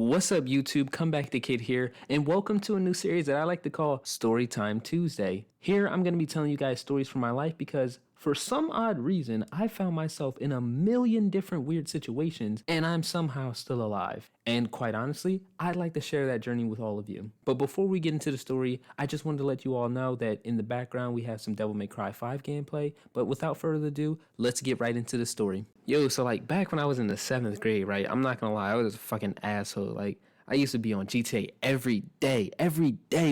What's up, YouTube? Come back to Kid here, and welcome to a new series that I like to call Storytime Tuesday. Here, I'm going to be telling you guys stories from my life because for some odd reason, I found myself in a million different weird situations, and I'm somehow still alive. And quite honestly, I'd like to share that journey with all of you. But before we get into the story, I just wanted to let you all know that in the background, we have some Devil May Cry 5 gameplay. But without further ado, let's get right into the story. Yo, so like back when I was in the 7th grade, right? I'm not gonna lie, I was a fucking asshole. Like, I used to be on GTA every day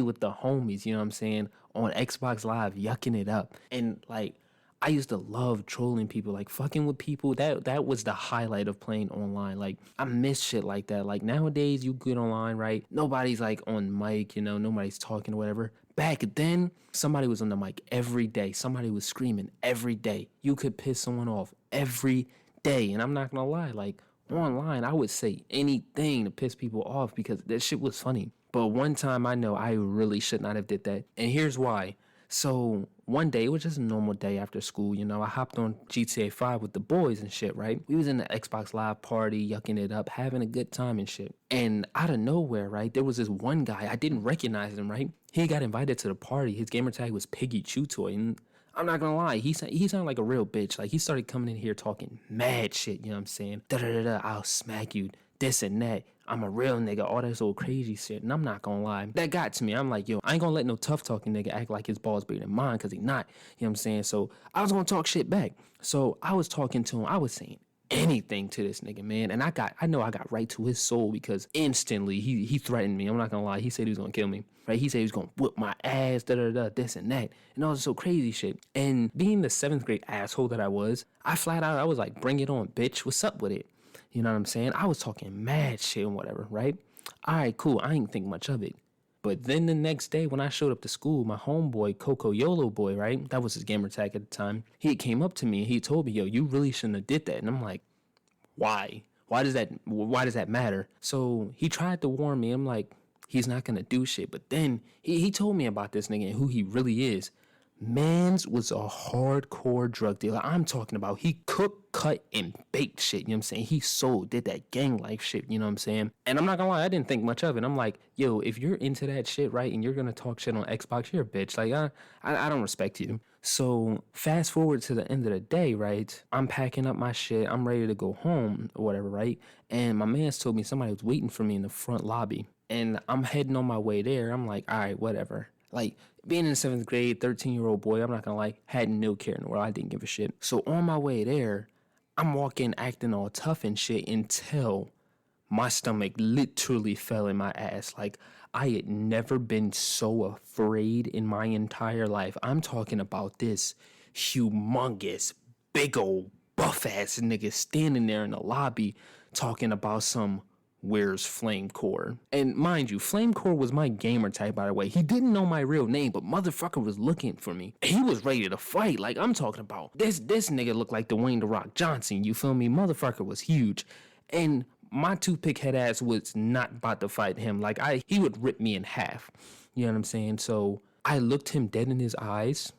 with the homies, you know what I'm saying? On Xbox Live, yucking it up. And like, I used to love trolling people, like fucking with people. That was the highlight of playing online. Like, I miss shit like that. Like, nowadays, you get online, right? Nobody's like on mic, you know, nobody's talking or whatever. Back then, somebody was on the mic every day. Somebody was screaming every day. You could piss someone off every day. And I'm not gonna lie, like, online, I would say anything to piss people off because that shit was funny. But one time I know I really should not have did that. And here's why. So one day, it was just a normal day after school, you know, I hopped on GTA 5 with the boys and shit, right? We was in the Xbox Live party, yucking it up, having a good time and shit. And out of nowhere, right, there was this one guy, I didn't recognize him, right? He got invited to the party. His gamer tag was Piggy Chew Toy. And I'm not gonna lie, he sounded like a real bitch. Like, he started coming in here talking mad shit, you know what I'm saying? Da-da-da-da, I'll smack you, this and that. I'm a real nigga, all this old crazy shit. And I'm not gonna lie, that got to me. I'm like, yo, I ain't gonna let no tough talking nigga act like his balls bigger than mine, because he not, you know what I'm saying? So I was gonna talk shit back. So I was talking to him, I was saying anything to this nigga, man. And I know I got right to his soul because instantly he threatened me. I'm not gonna lie, he said he was gonna kill me, right? He said he was gonna whip my ass, da-da-da, this and that, and all this so crazy shit. And being the 7th grade asshole that I was flat out, I was like, bring it on, bitch, what's up with it? You know what I'm saying? I was talking mad shit and whatever, right? All right, cool. I ain't think much of it. But then the next day when I showed up to school, my homeboy, Coco Yolo Boy, right? That was his gamer tag at the time. He came up to me and he told me, yo, you really shouldn't have did that. And I'm like, why? Why does that matter? So he tried to warn me. I'm like, he's not going to do shit. But then he told me about this nigga and who he really is. Mans was a hardcore drug dealer. I'm talking about he cooked, cut, and baked shit, you know what I'm saying? He sold, did that gang life shit, you know what I'm saying? And I'm not gonna lie, I didn't think much of it. I'm like, yo, if you're into that shit, right, and you're gonna talk shit on Xbox, you're a bitch. Like, I don't respect you. So fast forward to the end of the day, right? I'm packing up my shit. I'm ready to go home or whatever, right? And my man's told me somebody was waiting for me in the front lobby. And I'm heading on my way there. I'm like, all right, whatever. Like, being in the 7th grade, 13-year-old boy, I'm not gonna lie, had no care in the world. I didn't give a shit. So on my way there, I'm walking, acting all tough and shit until my stomach literally fell in my ass. Like, I had never been so afraid in my entire life. I'm talking about this humongous, big old, buff-ass nigga standing there in the lobby talking about some where's Flamecore. And mind you, Flamecore was my gamer tag, by the way. He didn't know my real name, but motherfucker was looking for me. He was ready to fight. Like, I'm talking about this nigga looked like Dwayne The Rock Johnson, you feel me? Motherfucker was huge. And my toothpick head ass was not about to fight him. Like, he would rip me in half. You know what I'm saying? So I looked him dead in his eyes,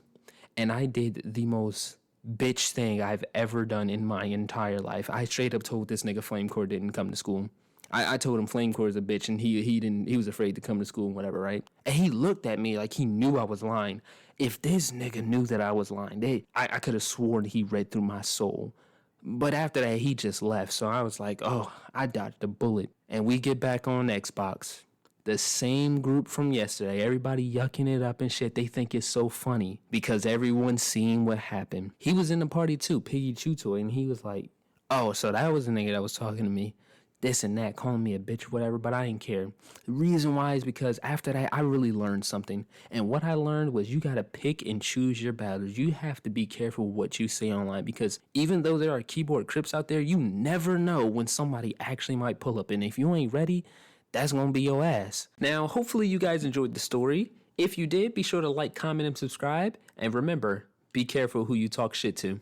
and I did the most bitch thing I've ever done in my entire life. I straight up told this nigga Flamecore didn't come to school. I told him Flamecore is a bitch, and he was afraid to come to school and whatever, right? And he looked at me like he knew I was lying. If this nigga knew that I was lying, I could have sworn he read through my soul. But after that, he just left. So I was like, oh, I dodged a bullet. And we get back on Xbox. The same group from yesterday, everybody yucking it up and shit. They think it's so funny because everyone's seeing what happened. He was in the party too, Piggy Chew Toy, and he was like, oh, so that was the nigga that was talking to me. This and that, calling me a bitch, whatever, but I didn't care. The reason why is because after that, I really learned something. And what I learned was you got to pick and choose your battles. You have to be careful what you say online because even though there are keyboard crips out there, you never know when somebody actually might pull up. And if you ain't ready, that's going to be your ass. Now, hopefully you guys enjoyed the story. If you did, be sure to like, comment, and subscribe. And remember, be careful who you talk shit to.